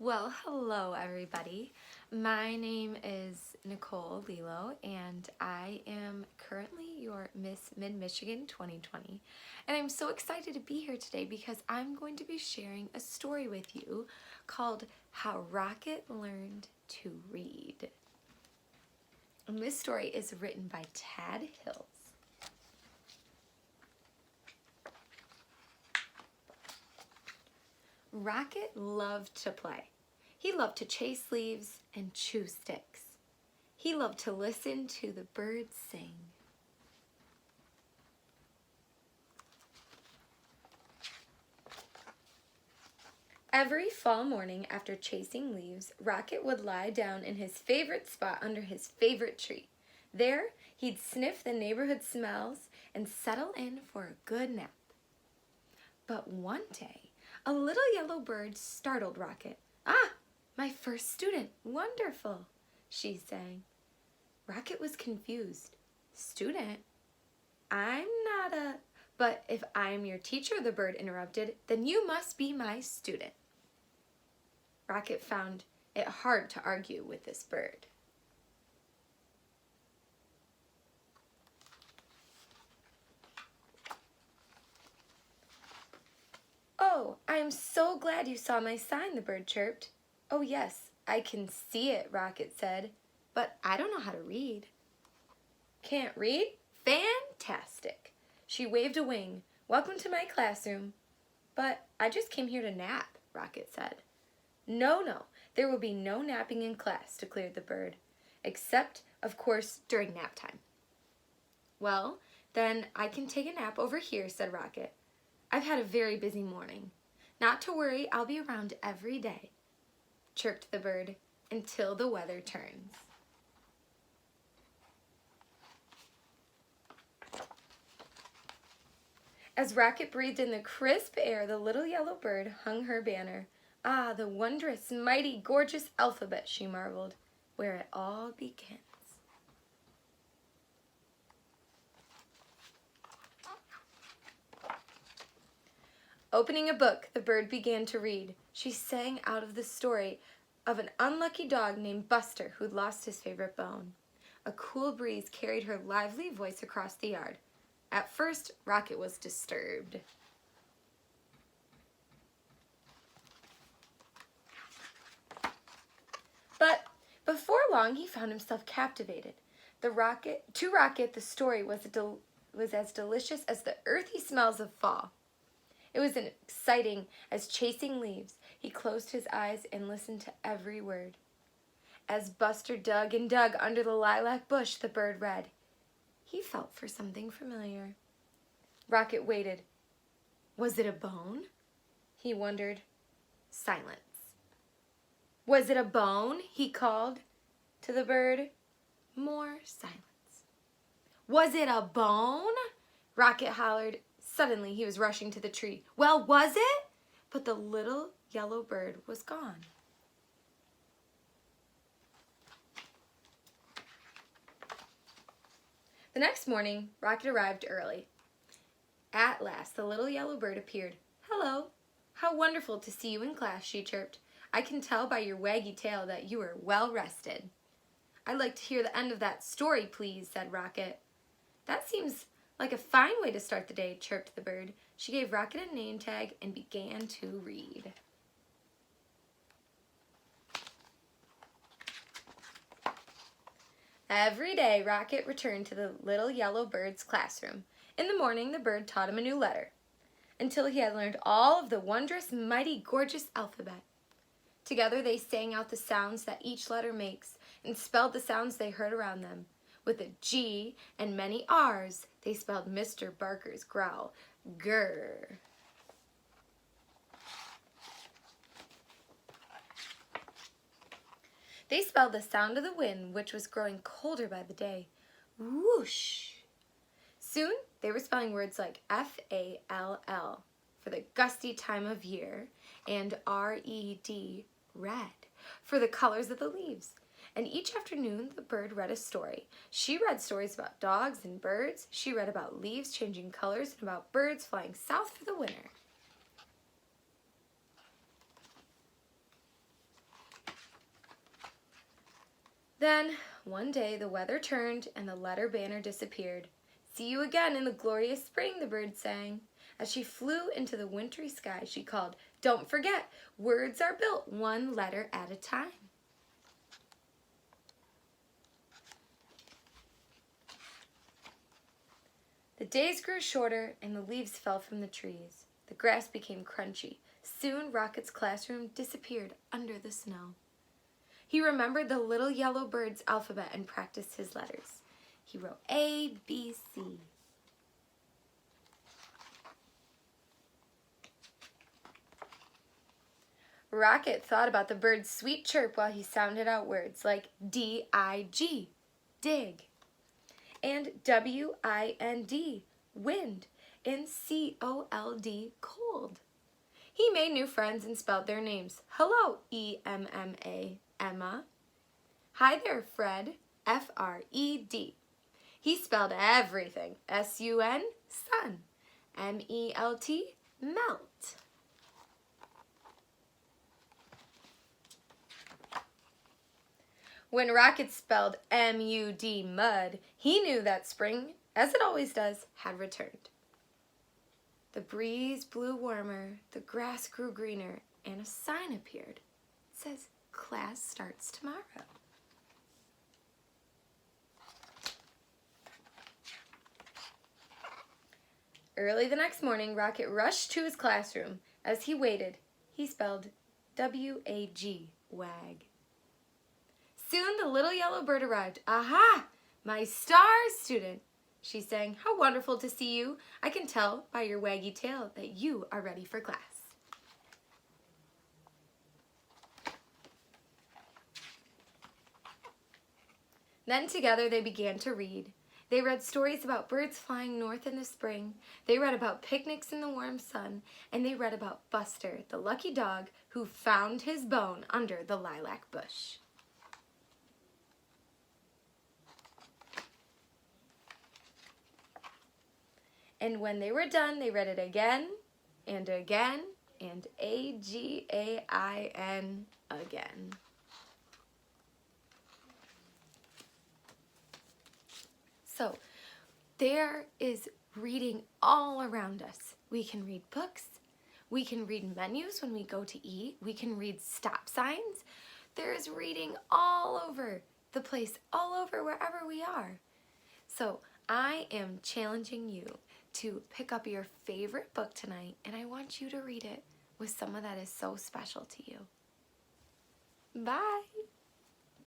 Well, hello everybody. My name is Nicole Lilo and I am currently your Miss Mid-Michigan 2020. And I'm so excited to be here today because I'm going to be sharing a story with you called How Rocket Learned to Read. And this story is written by Tad Hills. Rocket loved to play. He loved to chase leaves and chew sticks. He loved to listen to the birds sing. Every fall morning after chasing leaves, Rocket would lie down in his favorite spot under his favorite tree. There, he'd sniff the neighborhood smells and settle in for a good nap. But one day, a little yellow bird startled Rocket. "Ah, my first student, wonderful," she sang. Rocket was confused. "Student? I'm not a—" "But if I'm your teacher," the bird interrupted, "then you must be my student." Rocket found it hard to argue with this bird. "Oh, I am so glad you saw my sign," the bird chirped. "Oh yes, I can see it," Rocket said, "but I don't know how to read." "Can't read? Fantastic." She waved a wing. "Welcome to my classroom." "But I just came here to nap," Rocket said. No, there will be no napping in class," declared the bird, "except, of course, during nap time." "Well, then I can take a nap over here," said Rocket. "I've had a very busy morning." "Not to worry, I'll be around every day," chirped the bird, "until the weather turns." As Rocket breathed in the crisp air, the little yellow bird hung her banner. "Ah, the wondrous, mighty, gorgeous alphabet," she marveled, "where it all begins." Opening a book, the bird began to read. She sang out of the story of an unlucky dog named Buster who'd lost his favorite bone. A cool breeze carried her lively voice across the yard. At first, Rocket was disturbed. But before long, he found himself captivated. To Rocket, the story was as delicious as the earthy smells of fall. It was as exciting as chasing leaves. He closed his eyes and listened to every word. As Buster dug and dug under the lilac bush, the bird read. He felt for something familiar. Rocket waited. Was it a bone? He wondered. Silence. Was it a bone? He called to the bird. More silence. Was it a bone? Rocket hollered. Suddenly, he was rushing to the tree. Well, was it? But the little yellow bird was gone. The next morning, Rocket arrived early. At last, the little yellow bird appeared. "Hello. How wonderful to see you in class," she chirped. "I can tell by your waggy tail that you are well rested." "I'd like to hear the end of that story, please," said Rocket. "That seems like a fine way to start the day," chirped the bird. She gave Rocket a name tag and began to read. Every day, Rocket returned to the little yellow bird's classroom. In the morning, the bird taught him a new letter, until he had learned all of the wondrous, mighty, gorgeous alphabet. Together, they sang out the sounds that each letter makes and spelled the sounds they heard around them. With a G and many R's, they spelled Mr. Barker's growl. Grr. They spelled the sound of the wind, which was growing colder by the day. Whoosh. Soon, they were spelling words like F-A-L-L for the gusty time of year and R-E-D, red, for the colors of the leaves. And each afternoon, the bird read a story. She read stories about dogs and birds. She read about leaves changing colors and about birds flying south for the winter. Then, one day, the weather turned and the letter banner disappeared. "See you again in the glorious spring," the bird sang. As she flew into the wintry sky, she called, "Don't forget, words are built one letter at a time." The days grew shorter and the leaves fell from the trees. The grass became crunchy. Soon Rocket's classroom disappeared under the snow. He remembered the little yellow bird's alphabet and practiced his letters. He wrote A, B, C. Rocket thought about the bird's sweet chirp while he sounded out words like D-I-G, dig, and W-I-N-D, wind, and C-O-L-D, cold. He made new friends and spelled their names. Hello, E-M-M-A, Emma. Hi there, Fred, F-R-E-D. He spelled everything. S-U-N, sun. M-E-L-T, melt. When Rocket spelled M-U-D, mud, he knew that spring, as it always does, had returned. The breeze blew warmer, the grass grew greener, and a sign appeared. It says, "Class starts tomorrow." Early the next morning, Rocket rushed to his classroom. As he waited, he spelled W-A-G, wag. Soon the little yellow bird arrived. "Aha! My star student," she sang. "How wonderful to see you. I can tell by your waggy tail that you are ready for class." Then together they began to read. They read stories about birds flying north in the spring. They read about picnics in the warm sun. And they read about Buster, the lucky dog who found his bone under the lilac bush. And when they were done, they read it again and again and A-G-A-I-N again. So there is reading all around us. We can read books. We can read menus when we go to eat. We can read stop signs. There is reading all over the place, all over wherever we are. So I am challenging you to pick up your favorite book tonight, and I want you to read it with someone that is so special to you. Bye.